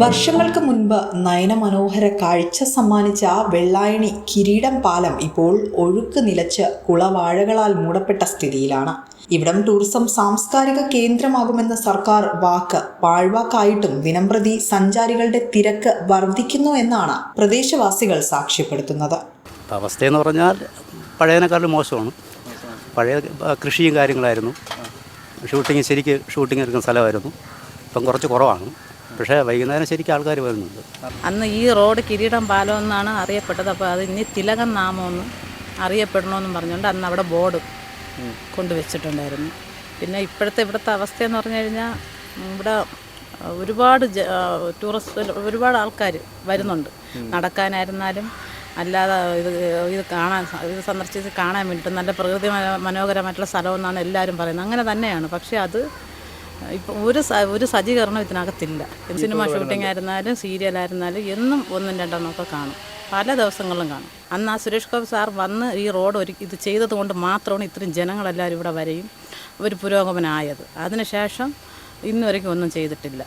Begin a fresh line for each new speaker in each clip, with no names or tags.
വർഷങ്ങൾക്ക് മുൻപ് നയനമനോഹര കാഴ്ച സമ്മാനിച്ച വെള്ളായണി കിരീടം പാലം ഇപ്പോൾ ഒഴുക്ക് നിലച്ച് കുളവാഴകളാൽ മൂടപ്പെട്ട സ്ഥിതിയിലാണ്. ഇവിടം ടൂറിസം സാംസ്കാരിക കേന്ദ്രമാകുമെന്ന സർക്കാർ വാക്ക് പാഴ്വാക്കായിട്ടും ദിനംപ്രതി സഞ്ചാരികളുടെ തിരക്ക് വർദ്ധിക്കുന്നു എന്നാണ് പ്രദേശവാസികൾ സാക്ഷ്യപ്പെടുത്തുന്നത്.
അവസ്ഥയെന്ന് പറഞ്ഞാൽ പഴയതിനേക്കാളും മോശമാണ്. പഴയ കൃഷിയും കാര്യങ്ങളായിരുന്നു, ഷൂട്ടിംഗ് എടുക്കുന്ന സ്ഥലമായിരുന്നു. ഇപ്പം കുറച്ച് കുറവാണ്. പക്ഷേ വൈകുന്നേരം ശരിക്കും ആൾക്കാർ വരുന്നുണ്ട്.
അന്ന് ഈ റോഡ് കിരീടം പാലം എന്നാണ് അറിയപ്പെട്ടത്. അപ്പോൾ അത് ഇനി തിലകൻ നാമമെന്ന് അറിയപ്പെടണമെന്നും പറഞ്ഞുകൊണ്ട് അന്ന് അവിടെ ബോർഡ് കൊണ്ടുവച്ചിട്ടുണ്ടായിരുന്നു. പിന്നെ ഇവിടുത്തെ അവസ്ഥയെന്ന് പറഞ്ഞു കഴിഞ്ഞാൽ ഇവിടെ ഒരുപാട് ഒരുപാട് ആൾക്കാർ വരുന്നുണ്ട്. നടക്കാനായിരുന്നാലും അല്ലാതെ ഇത് സന്ദർശിച്ച് കാണാൻ വേണ്ടിയിട്ട് നല്ല പ്രകൃതി മനോഹരമായിട്ടുള്ള സ്ഥലമെന്നാണ് എല്ലാവരും പറയുന്നത്. അങ്ങനെ തന്നെയാണ്. പക്ഷേ അത് ഇപ്പം ഒരു സജ്ജീകരണം ഇതിനകത്തില്ല. സിനിമ ഷൂട്ടിംഗ് ആയിരുന്നാലും സീരിയലായിരുന്നാലും എന്നും ഒന്നും രണ്ടെണ്ണമൊക്കെ കാണും, പല ദിവസങ്ങളിലും കാണും. അന്ന് ആ സുരേഷ് ഗോപി സാർ വന്ന് ഈ റോഡ് ഇത് ചെയ്തത് കൊണ്ട് മാത്രമാണ് ഇത്രയും ജനങ്ങളെല്ലാവരും ഇവിടെ വരെയും ഒരു പുരോഗമനമായത്. അതിനുശേഷം ഇന്നുവരെയ്ക്കും ഒന്നും ചെയ്തിട്ടില്ല.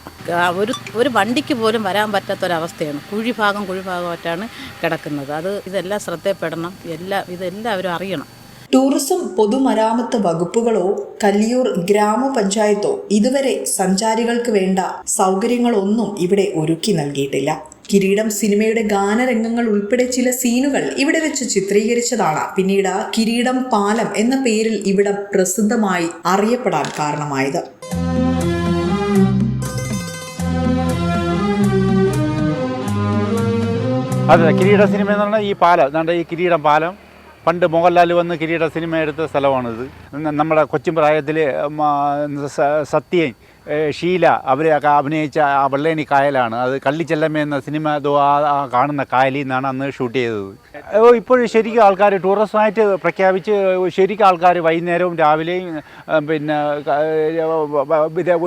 ഒരു വണ്ടിക്ക് പോലും വരാൻ പറ്റാത്തൊരവസ്ഥയാണ്. കുഴിഭാഗമായിട്ടാണ് കിടക്കുന്നത്. ഇതെല്ലാം ശ്രദ്ധയിൽപ്പെടണം. ഇതെല്ലാവരും അറിയണം.
ടൂറിസം പൊതുമരാമത്ത് വകുപ്പുകളോ കല്ലിയൂർ ഗ്രാമപഞ്ചായത്തോ ഇതുവരെ സഞ്ചാരികൾക്ക് വേണ്ട സൗകര്യങ്ങളൊന്നും ഇവിടെ ഒരുക്കി നൽകിയിട്ടില്ല. കിരീടം സിനിമയുടെ ഗാനരംഗങ്ങൾ ഉൾപ്പെടെ ചില സീനുകൾ ഇവിടെ വെച്ച് ചിത്രീകരിച്ചതാണ് പിന്നീട് കിരീടം പാലം എന്ന പേരിൽ ഇവിടെ പ്രസിദ്ധമായി അറിയപ്പെടാൻ കാരണമായത്.
അതെ, കിരീട സിനിമ എന്ന് പറഞ്ഞാൽ ഈ പാലം, ഈ കിരീടം പാലം പണ്ട് മോഹൻലാൽ വന്ന് കിരീട സിനിമ എടുത്ത സ്ഥലമാണിത്. നമ്മുടെ കൊച്ചിൻ പ്രായത്തിൽ സത്യൻ, ഷീല അവരൊക്കെ അഭിനയിച്ച ആ വെള്ളേണി കായലാണ്. അത് കള്ളിച്ചെല്ലമ്മ എന്ന സിനിമ കാണുന്ന കായലിൽ നിന്നാണ് അന്ന് ഷൂട്ട് ചെയ്തത്. ഇപ്പോഴും ശരിക്കും ആൾക്കാർ ടൂറിസമായിട്ട് പ്രഖ്യാപിച്ച് ശരിക്കും ആൾക്കാർ വൈകുന്നേരവും രാവിലെയും പിന്നെ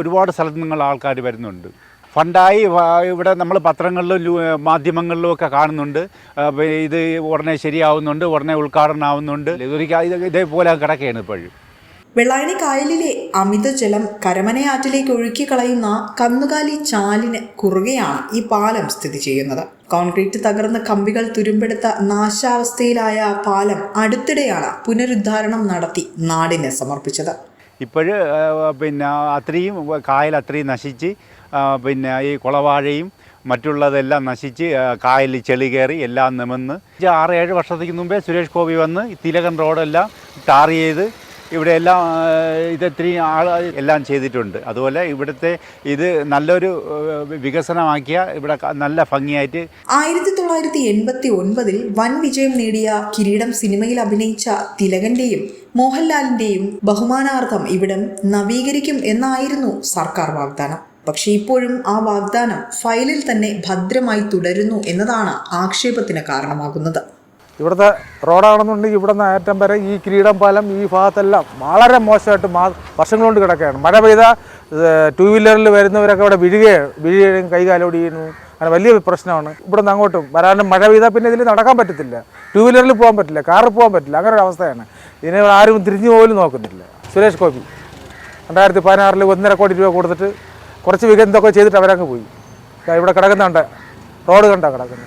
ഒരുപാട് സ്ഥലത്തു നിന്നുള്ള ആൾക്കാർ വരുന്നുണ്ട്. ഫണ്ടായി ഇവിടെ നമ്മൾ പത്രങ്ങളിലും മാധ്യമങ്ങളിലും ഒക്കെ കാണുന്നുണ്ട്. ഇത് ഉടനെ ശരിയാവുന്നുണ്ട്, ഉടനെ ഉദ്ഘാടനം ആവുന്നുണ്ട്. ഇതേപോലെ കിടക്കുകയാണ് ഇപ്പോഴും.
വെള്ളായണി കായലിലെ അമിതജലം കരമനയാറ്റിലേക്ക് ഒഴുക്കി കളയുന്ന കന്നുകാലി ചാലിന് കുറുകെയാണ് ഈ പാലം സ്ഥിതി ചെയ്യുന്നത്. കോൺക്രീറ്റ് തകർന്ന കമ്പികൾ തുരുമ്പെടുത്ത നാശാവസ്ഥയിലായ പാലം അടുത്തിടെയാണ് പുനരുദ്ധാരണം നടത്തി നാടിന് സമർപ്പിച്ചത്.
ഇപ്പോഴ് പിന്നെ കായൽ അത്രയും നശിച്ച് പിന്നെ ഈ കുളവാഴയും മറ്റുള്ളതെല്ലാം നശിച്ച് കായലിൽ ചെളി കയറി എല്ലാം നിമന്ന് 6-7 വർഷത്തേക്ക് മുമ്പേ സുരേഷ് ഗോപി വന്ന് തിലകൻ റോഡെല്ലാം ടാർ ചെയ്ത് ഇവിടെ എല്ലാം ഇത്രയും എല്ലാം ചെയ്തിട്ടുണ്ട്. അതുപോലെ ഇവിടുത്തെ ഇത് നല്ലൊരു വികസനമാക്കിയ ഇവിടെ നല്ല ഭംഗിയായിട്ട്
1989 വൻ വിജയം നേടിയ കിരീടം സിനിമയിൽ അഭിനയിച്ച തിലകന്റെയും മോഹൻലാലിന്റെയും ബഹുമാനാർത്ഥം ഇവിടം നവീകരിക്കും എന്നായിരുന്നു സർക്കാർ വാഗ്ദാനം. പക്ഷേ ഇപ്പോഴും ആ വാഗ്ദാനം ഫയലിൽ തന്നെ ഭദ്രമായി തുടരുന്നു എന്നതാണ് ആക്ഷേപത്തിന് കാരണമാകുന്നത്.
ഇവിടുത്തെ റോഡാണെന്നുണ്ടെങ്കിൽ ഇവിടെ നിന്ന് അറ്റം വരെ ഈ കിരീടം പാലം ഈ ഭാഗത്തെല്ലാം വളരെ മോശമായിട്ട് വർഷങ്ങൾ കൊണ്ട് കിടക്കുകയാണ്. മഴ പെയ്ത 2 വീലറിൽ വരുന്നവരൊക്കെ ഇവിടെ വീഴുകയും കൈകാലോടിയുന്നു. അങ്ങനെ വലിയ പ്രശ്നമാണ്. ഇവിടെ നിന്ന് അങ്ങോട്ടും വരാനും മഴ പെയ്താൽ പിന്നെ ഇതിൽ നടക്കാൻ പറ്റത്തില്ല, 2 വീലറിൽ പോകാൻ പറ്റില്ല, കാറിൽ പോകാൻ പറ്റില്ല. അങ്ങനെ ഒരു അവസ്ഥയാണ്. ഇതിനെ ആരും തിരിഞ്ഞു പോലും നോക്കുന്നില്ല. സുരേഷ് ഗോപി 2016 1.5 കോടി രൂപ കൊടുത്തിട്ട് കുറച്ച് എന്തൊക്കെ ചെയ്തിട്ട് അവരങ്ങ് പോയി. ഇവിടെ കിടക്കുന്നുണ്ട്, റോഡ് കിടക്കുന്നത്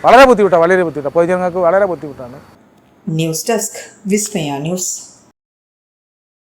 വളരെ ബുദ്ധിമുട്ടാണ്. പൊതുജനങ്ങൾക്ക് വളരെ ബുദ്ധിമുട്ടാണ്.
ന്യൂസ് ഡെസ്ക് വിസ്മയ ന്യൂസ്.